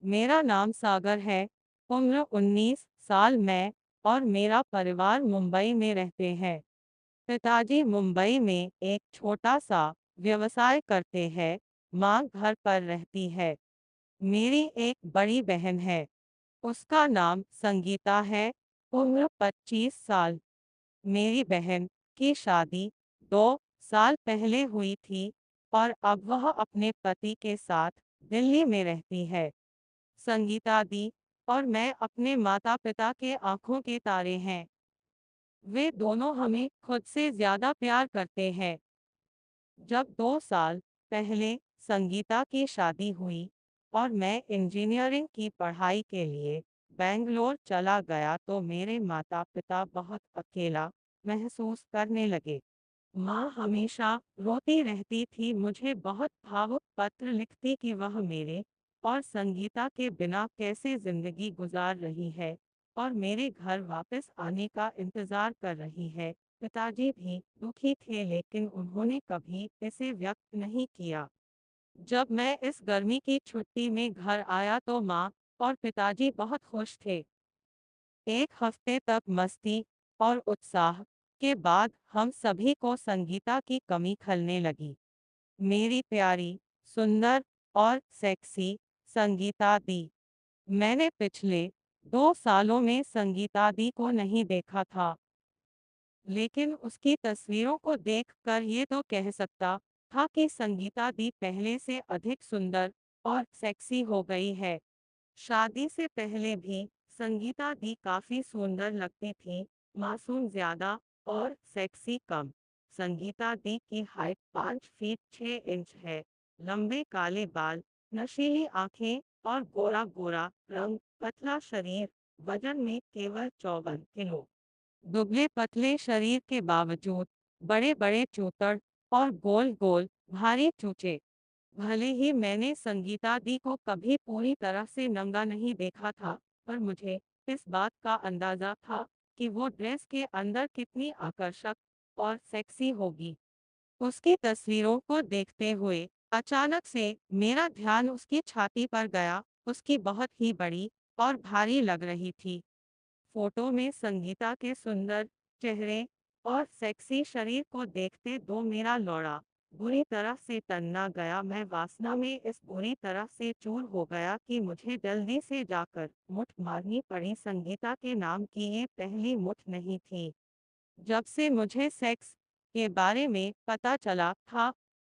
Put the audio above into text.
मेरा नाम सागर है। उम्र 19 साल। मैं और मेरा परिवार मुंबई में रहते हैं। पिताजी मुंबई में एक छोटा सा व्यवसाय करते हैं। माँ घर पर रहती है। मेरी एक बड़ी बहन है। उसका नाम संगीता है। उम्र 25 साल। मेरी बहन की शादी 2 साल पहले हुई थी और अब वह अपने पति के साथ दिल्ली में रहती है। संगीता दी और मैं अपने माता पिता के आंखों के तारे हैं। वे दोनों हमें खुद से ज्यादा प्यार करते हैं। जब 2 साल पहले संगीता की शादी हुई और मैं इंजीनियरिंग की पढ़ाई के लिए बेंगलोर चला गया तो मेरे माता पिता बहुत अकेला महसूस करने लगे। माँ हमेशा रोती रहती थी, मुझे बहुत भावुक पत्र लिखती कि वह मेरे और संगीता के बिना कैसे जिंदगी गुजार रही है और मेरे घर वापस आने का इंतजार कर रही है। पिताजी भी दुखी थे लेकिन उन्होंने कभी इसे व्यक्त नहीं किया। जब मैं इस गर्मी की छुट्टी में घर आया तो माँ और पिताजी बहुत खुश थे। एक हफ्ते तक मस्ती और उत्साह के बाद हम सभी को संगीता की कमी खलने लगी। मेरी प्यारी, सुंदर और सेक्सी संगीता दी। मैंने पिछले 2 सालों में संगीता दी को नहीं देखा था, लेकिन उसकी तस्वीरों को देखकर ये तो कह सकता था कि संगीता दी पहले से अधिक सुंदर और सेक्सी हो गई है। शादी से पहले भी संगीता दी काफी सुंदर लगती थी, मासूम ज्यादा और सेक्सी कम। संगीता दी की हाइट 5 फीट 6 इंच है। लंबे काले बाल, नशीली आंखें और गोरा गोरा रंग, पतला शरीर, वजन में केवल 54 किलो। दुबले पतले शरीर के बावजूद बड़े बड़े चोतड़ और गोल गोल भारी चूचे। भले ही मैंने संगीता दी को कभी पूरी तरह से नंगा नहीं देखा था, पर मुझे इस बात का अंदाजा था कि वो ड्रेस के अंदर कितनी आकर्षक और सेक्सी होगी। उसकी तस्वीरों को देखते हुए अचानक से मेरा ध्यान उसकी छाती पर गया। उसकी बहुत ही बड़ी और भारी लग रही थी। फोटो में संगीता के सुंदर चेहरे और सेक्सी शरीर को देखते दो मेरा लौड़ा बुरी तरह से तन्ना गया। मैं वासना में इस बुरी तरह से चूर हो गया कि मुझे जल्दी से जाकर मुठ मारनी पड़ी। संगीता के नाम की ये पहली मुठ नहीं थी। जब से मुझे सेक्स के बारे में पता चला था